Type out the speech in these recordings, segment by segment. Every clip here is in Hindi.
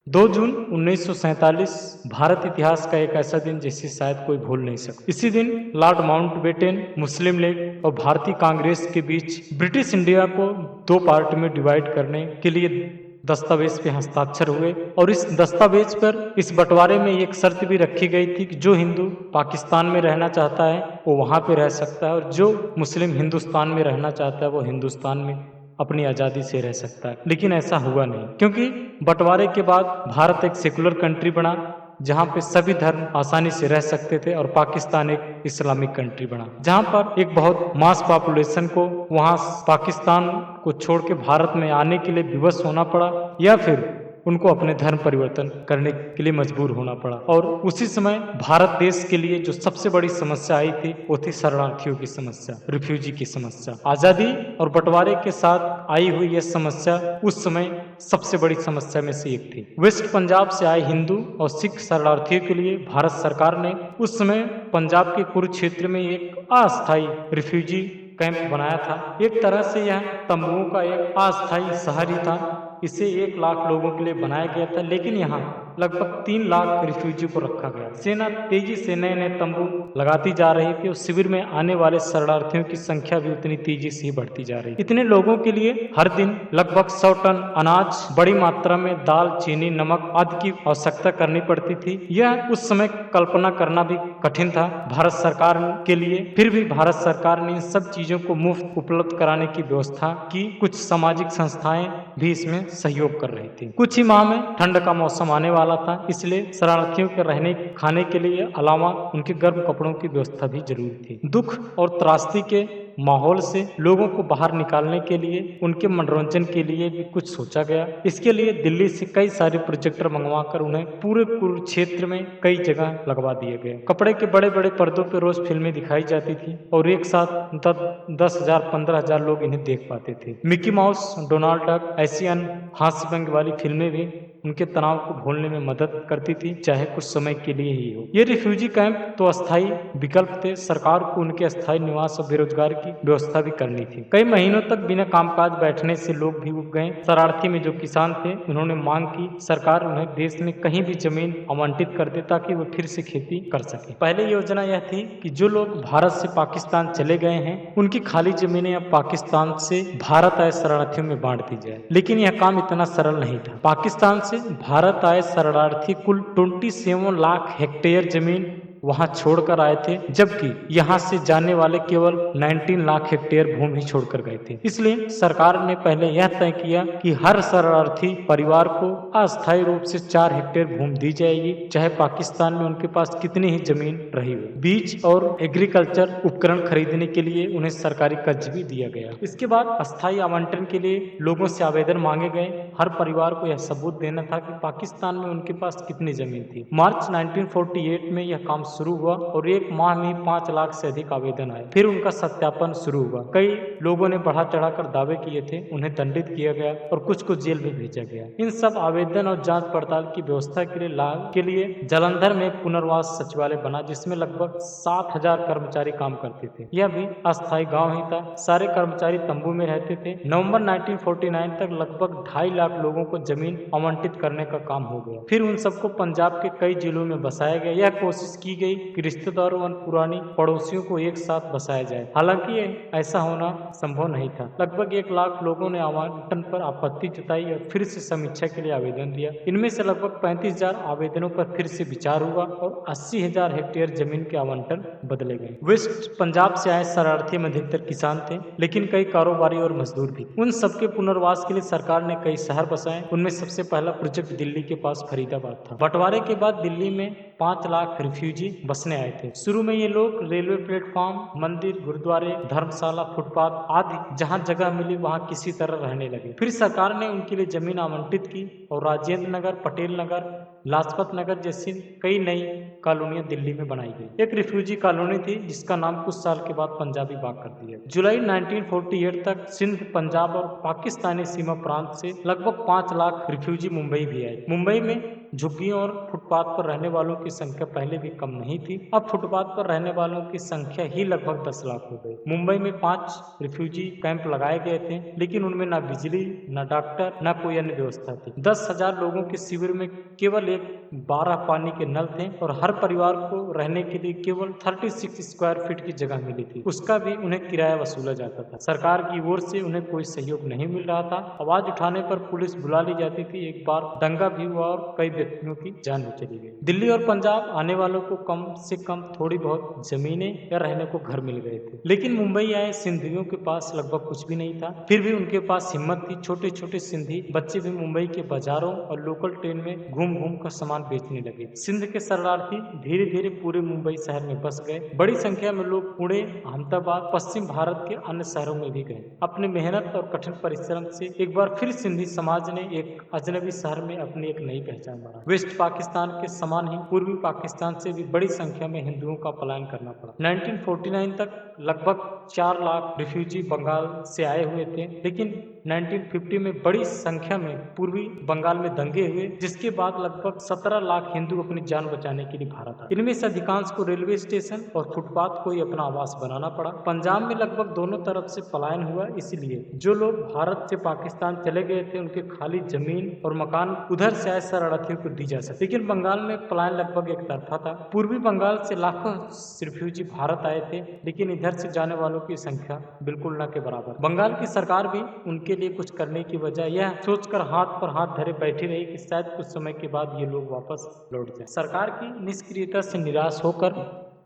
2 जून 1947 भारत इतिहास का एक ऐसा दिन जिसे शायद कोई भूल नहीं सकता। इसी दिन लॉर्ड माउंटबेटन, मुस्लिम लीग और भारतीय कांग्रेस के बीच ब्रिटिश इंडिया को दो पार्ट में डिवाइड करने के लिए दस्तावेज पे हस्ताक्षर हुए और इस दस्तावेज पर इस बंटवारे में एक शर्त भी रखी गई थी कि जो हिंदू पाकिस्तान में रहना चाहता है वो वहाँ पे रह सकता है और जो मुस्लिम हिंदुस्तान में रहना चाहता है वो हिंदुस्तान में अपनी आज़ादी से रह सकता है। लेकिन ऐसा हुआ नहीं, क्योंकि बंटवारे के बाद भारत एक सेकुलर कंट्री बना जहाँ पे सभी धर्म आसानी से रह सकते थे और पाकिस्तान एक इस्लामिक कंट्री बना जहाँ पर एक बहुत मास पॉपुलेशन को वहाँ पाकिस्तान को छोड़ के भारत में आने के लिए विवश होना पड़ा या फिर उनको अपने धर्म परिवर्तन करने के लिए मजबूर होना पड़ा। और उसी समय भारत देश के लिए जो सबसे बड़ी समस्या आई थी वो थी शरणार्थियों की समस्या, रिफ्यूजी की समस्या। आज़ादी और बंटवारे के साथ आई हुई यह समस्या उस समय सबसे बड़ी समस्या में से एक थी। वेस्ट पंजाब से आए हिंदू और सिख शरणार्थियों के लिए भारत सरकार ने उस समय पंजाब के कुरुक्षेत्र में एक अस्थायी रिफ्यूजी कैंप बनाया था। एक तरह से यह तंबुओं का एक अस्थायी शहर ही था। इसे 1 लाख लोगों के लिए बनाया गया था, लेकिन यहाँ लगभग 3 लाख रिफ्यूजी को रखा गया। सेना तेजी से नए नए तंबू लगाती जा रही थी और शिविर में आने वाले शरणार्थियों की संख्या भी उतनी तेजी से बढ़ती जा रही। इतने लोगों के लिए हर दिन लगभग 100 टन अनाज, बड़ी मात्रा में दाल, चीनी, नमक आदि की आवश्यकता करनी पड़ती थी। यह उस समय कल्पना करना भी कठिन था भारत सरकार के लिए। फिर भी भारत सरकार ने इन सब चीजों को मुफ्त उपलब्ध कराने की व्यवस्था की। कुछ सामाजिक संस्थाएं भी इसमें सहयोग कर रही थी। कुछ ही माह में ठंड का मौसम आने वाला था, इसलिए शरणार्थियों के रहने खाने के लिए अलावा उनके गर्म कपड़ों की व्यवस्था भी जरूरी थी। दुख और त्रासदी के माहौल से लोगों को बाहर निकालने के लिए, उनके मनोरंजन के लिए भी कुछ सोचा गया। इसके लिए दिल्ली से कई सारे प्रोजेक्टर मंगवाकर उन्हें पूरे कुरुक्षेत्र में कई जगह लगवा दिए गए। कपड़े के बड़े बड़े पर्दों पर रोज फिल्में दिखाई जाती थी और एक साथ 10,000 15,000 लोग इन्हें देख पाते थे। मिकी माउस, डोनाल्ड डक ऐसी अन्य हास्य व्यंग्य वाली फिल्में भी उनके तनाव को भूलने में मदद करती थी, चाहे कुछ समय के लिए ही हो। ये रिफ्यूजी कैंप तो अस्थायी विकल्प थे। सरकार को उनके अस्थायी निवास और बेरोजगार की व्यवस्था भी करनी थी। कई महीनों तक बिना कामकाज बैठने से लोग भी उब गए। शरणार्थी में जो किसान थे उन्होंने मांग की सरकार उन्हें देश में कहीं भी जमीन आवंटित कर दे ताकि वो फिर से खेती कर सके। पहले योजना यह थी कि जो लोग भारत से पाकिस्तान चले गए हैं उनकी खाली जमीनें अब पाकिस्तान से भारत आए शरणार्थियों में बांट दी जाए। लेकिन यह काम इतना सरल नहीं था। पाकिस्तान से भारत आए शरणार्थी कुल 27 लाख हेक्टेयर जमीन वहां छोड़कर आए थे, जबकि यहां से जाने वाले केवल 19 लाख हेक्टेयर भूमि छोड़कर गए थे। इसलिए सरकार ने पहले यह तय किया कि हर शरणार्थी परिवार को अस्थायी रूप से 4 हेक्टेयर भूमि दी जाएगी, चाहे पाकिस्तान में उनके पास कितनी ही जमीन रही हो। बीज और एग्रीकल्चर उपकरण खरीदने के लिए उन्हें सरकारी कर्ज भी दिया गया। इसके बाद अस्थायी आवंटन के लिए लोगों से आवेदन मांगे गए। हर परिवार को यह सबूत देना था कि पाकिस्तान में उनके पास कितनी जमीन थी। मार्च 1948 में यह काम शुरू हुआ और 1 माह में 5 लाख से अधिक आवेदन आए। फिर उनका सत्यापन शुरू हुआ। कई लोगों ने बढ़ा चढ़ाकर दावे किए थे, उन्हें दंडित किया गया और कुछ को जेल भी भेजा गया। इन सब आवेदन और जांच पड़ताल की व्यवस्था के लिए जालंधर में एक पुनर्वास सचिवालय बना, जिसमें लगभग 7,000 कर्मचारी काम करते थे। यह भी अस्थायी गांव ही था। सारे कर्मचारी तंबू में रहते थे। नवंबर 1949 तक लगभग 2.5 लाख लोगों को जमीन आवंटित करने का काम हो गया। फिर उन सबको पंजाब के कई जिलों में बसाया गया। यह कोशिश की गई कि रिश्तेदारों और पुरानी पड़ोसियों को एक साथ बसाया जाए। हालांकि ऐसा होना संभव नहीं था। लगभग 1 लाख लोगों ने आवंटन पर आपत्ति जताई और फिर से समीक्षा के लिए आवेदन दिया। इनमें से लगभग 35,000 आवेदनों पर फिर से विचार हुआ और 80,000 हेक्टेयर जमीन के आवंटन बदले गए। वेस्ट पंजाब से आए शरणार्थी में अधिकतर किसान थे, लेकिन कई कारोबारी और मजदूर भी। उन सबके पुनर्वास के लिए सरकार ने कई शहर बसाए। उनमें सबसे पहला प्रोजेक्ट दिल्ली के पास फरीदाबाद था। बंटवारे के बाद दिल्ली में 5 लाख रिफ्यूजी बसने आए थे। शुरू में ये लोग रेलवे प्लेटफॉर्म, मंदिर, गुरुद्वारे, धर्मशाला, फुटपाथ आदि जहाँ जगह मिली वहाँ किसी तरह रहने लगे। फिर सरकार ने उनके लिए जमीन आवंटित की और राजेंद्र नगर, पटेल नगर, लाजपत नगर जैसी कई नई कॉलोनियां दिल्ली में बनाई गई। एक रिफ्यूजी कॉलोनी थी जिसका नाम कुछ साल के बाद पंजाबी बाग कर दिया। जुलाई 1948 तक सिंध, पंजाब और पाकिस्तानी सीमा प्रांत से लगभग 5 लाख रिफ्यूजी मुंबई भी आए। मुंबई में झुग्गियों और फुटपाथ पर रहने वालों की संख्या पहले भी कम नहीं थी। अब फुटपाथ पर रहने वालों की संख्या ही लगभग 10 लाख हो गई। मुंबई में 5 रिफ्यूजी कैंप लगाए गए थे, लेकिन उनमें न बिजली, न डॉक्टर, न कोई अन्य व्यवस्था थी। 10,000 लोगों के शिविर में केवल एक 12 पानी के नल थे और हर परिवार को रहने के लिए केवल 36 स्क्वायर फीट की जगह मिली थी। उसका भी उन्हें किराया वसूला जाता था। सरकार की ओर से उन्हें कोई सहयोग नहीं मिल रहा था। आवाज उठाने पर पुलिस बुला ली जाती थी। एक बार दंगा भी हुआ और कई व्यक्तियों की जान भी चली गई। दिल्ली और पंजाब आने वालों को कम से कम थोड़ी बहुत जमीनें या रहने को घर मिल गए थे, लेकिन मुंबई आए सिंधियों के पास लगभग कुछ भी नहीं था। फिर भी उनके पास हिम्मत थी। छोटे छोटे सिंधी बच्चे भी मुंबई के बाजारों और लोकल ट्रेन में घूम घूम कर सामान बेचने लगे। सिंध के शरणार्थी धीरे धीरे पूरे मुंबई शहर में बस गए। बड़ी संख्या में लोग पुणे, अहमदाबाद, पश्चिम भारत के अन्य शहरों में भी गए। अपनी मेहनत और कठिन परिश्रम से एक बार फिर सिंधी समाज ने एक अजनबी शहर में अपनी एक नई पहचान बनाई। वेस्ट पाकिस्तान के समान ही पूर्वी पाकिस्तान से भी बड़ी संख्या में हिंदुओं का पलायन करना पड़ा। 1949 तक लगभग 4 लाख रिफ्यूजी बंगाल से आए हुए थे, लेकिन 1950 में बड़ी संख्या में पूर्वी बंगाल में दंगे हुए, जिसके बाद लगभग 17 लाख हिंदू अपनी जान बचाने के लिए भारत आए। इनमें से अधिकांश को रेलवे स्टेशन और फुटपाथ को ही अपना आवास बनाना पड़ा। पंजाब में लगभग दोनों तरफ से पलायन हुआ, इसलिए जो लोग भारत से पाकिस्तान चले गए थे उनके खाली जमीन और मकान उधर से आए शरणार्थियों को दी जा सकती। लेकिन बंगाल में पलायन लगभग एक तरफा था। पूर्वी बंगाल से लाखों रिफ्यूजी भारत आए थे, लेकिन इधर से जाने वालों की संख्या बिल्कुल न के बराबर। बंगाल की सरकार भी उनके लिए कुछ करने की बजाय यह सोचकर हाथ पर हाथ धरे बैठी रही कि शायद कुछ समय के बाद ये लोग वापस लौट जाए। सरकार की निष्क्रियता से निराश होकर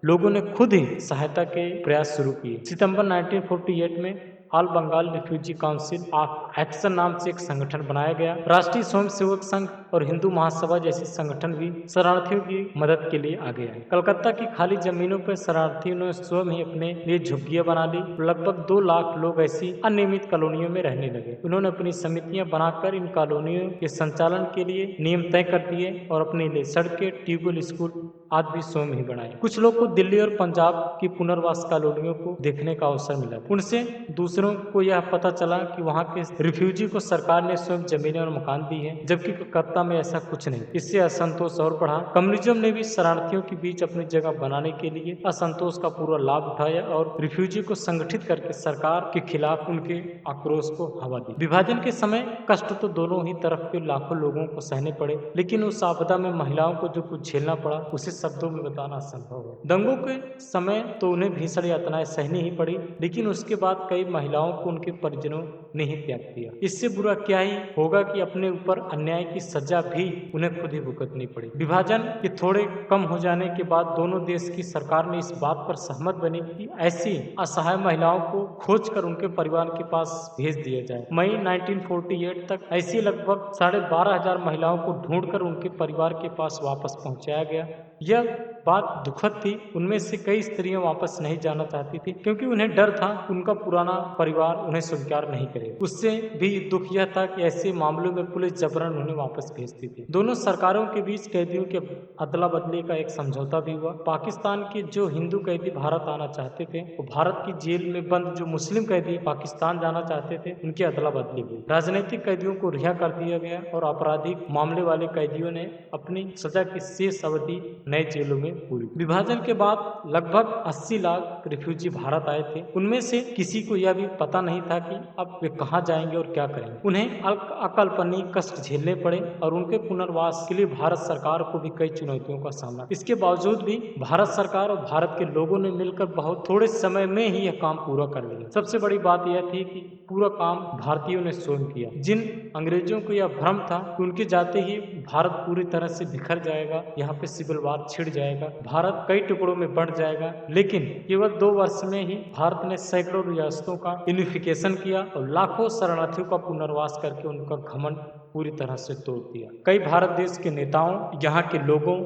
लोगों ने खुद ही सहायता के प्रयास शुरू किए। सितंबर 1948 में all Bengal refugee council of action नाम से एक संगठन बनाया गया। राष्ट्रीय स्वयंसेवक संघ और हिंदू महासभा जैसे संगठन भी शरणार्थियों की मदद के लिए आगे आए। कलकत्ता की खाली जमीनों पर शरणार्थियों ने स्वयं ही अपने लिए झुग्गियां बना ली। लगभग 2 लाख लोग ऐसी अनियमित कॉलोनियों में रहने लगे। उन्होंने अपनी समितियां बनाकर इन कॉलोनियों के संचालन के लिए नियम तय कर दिए और अपने लिए सड़कें, ट्यूबवेल, स्कूल आदि भी स्वयं ही बनाए। कुछ लोग को दिल्ली और पंजाब की पुनर्वास कॉलोनियों को देखने का अवसर मिला। उनसे दूसरों को यह पता चला कि वहाँ के रिफ्यूजी को सरकार ने स्वयं जमीनें और मकान दी है, जबकि कलकत्ता में ऐसा कुछ नहीं। इससे असंतोष और बढ़ा। कम्युनिज्म ने भी शरणार्थियों के बीच अपनी जगह बनाने के लिए असंतोष का पूरा लाभ उठाया और रिफ्यूजी को संगठित करके सरकार के खिलाफ उनके आक्रोश को हवा दी। विभाजन के समय कष्ट तो दोनों ही तरफ के लाखों लोगों को सहने पड़े, लेकिन उस आपदा में महिलाओं को जो कुछ झेलना पड़ा उसे शब्दों में बताना असंभव है। दंगों के समय तो उन्हें भीषण यातनाएं सहनी ही पड़ी, लेकिन उसके बाद कई महिलाओं को उनके परिजनों ने ही त्याग दिया। इससे बुरा क्या ही होगा कि अपने ऊपर अन्याय की सजा भी उन्हें खुद ही भुगतनी पड़ी। विभाजन के थोड़े कम हो जाने के बाद दोनों देश की सरकार ने इस बात पर सहमत बनी कि ऐसी असहाय महिलाओं को खोजकर उनके परिवार के पास भेज दिया जाए। मई 1948 तक ऐसी लगभग 12,500 महिलाओं को ढूंढकर उनके परिवार के पास वापस पहुंचाया गया। यह बात दुखद थी। उनमें से कई स्त्रियां वापस नहीं जाना चाहती थी, क्योंकि उन्हें डर था कि उनका पुराना परिवार उन्हें स्वीकार नहीं करेगा। उससे भी दुख यह था कि ऐसे मामलों में पुलिस जबरन उन्हें वापस भेजती थी। दोनों सरकारों के बीच कैदियों के अदला बदली का एक समझौता भी हुआ। पाकिस्तान के जो हिंदू कैदी भारत आना चाहते थे, वो भारत की जेल में बंद जो मुस्लिम कैदी पाकिस्तान जाना चाहते थे, उनकी अदला बदली हुई। राजनीतिक कैदियों को रिहा कर दिया गया और आपराधिक मामले वाले कैदियों ने अपनी सजा की शेष अवधि नए जेलों में पूरी। विभाजन के बाद लगभग 80 लाख रिफ्यूजी भारत आए थे। उनमें से किसी को यह भी पता नहीं था कि अब वे कहां जाएंगे और क्या करेंगे। उन्हें अकल्पनीय कष्ट झेलने पड़े और उनके पुनर्वास के लिए भारत सरकार को भी कई चुनौतियों का सामना। इसके बावजूद भी भारत सरकार और भारत के लोगों ने मिलकर बहुत थोड़े समय में ही यह काम पूरा कर लिया। सबसे बड़ी बात यह थी कि पूरा काम भारतीयों ने स्वयं किया। जिन अंग्रेजों को यह भ्रम था कि उनके जाते ही भारत पूरी तरह से बिखर जाएगा, यहाँ पे सिविल वार छिड़ जाएगा, भारत कई टुकड़ों में बढ़ जाएगा, लेकिन केवल 2 वर्ष में ही भारत ने सैकड़ों रियासतों का यूनिफिकेशन किया और लाखों शरणार्थियों का पुनर्वास करके उनका घमंड पूरी तरह से तोड़ दिया। कई भारत देश के नेताओं, यहाँ के लोगों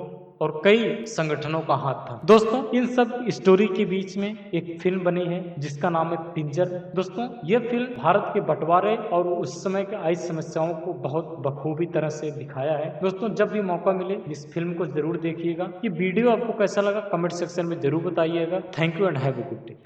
और कई संगठनों का हाथ था। दोस्तों, इन सब स्टोरी के बीच में एक फिल्म बनी है जिसका नाम है पिंजर। दोस्तों, यह फिल्म भारत के बंटवारे और उस समय के आई समस्याओं को बहुत बखूबी तरह से दिखाया है। दोस्तों, जब भी मौका मिले इस फिल्म को जरूर देखिएगा। ये वीडियो आपको कैसा लगा कमेंट सेक्शन में जरूर बताइएगा। Thank you and have a good day.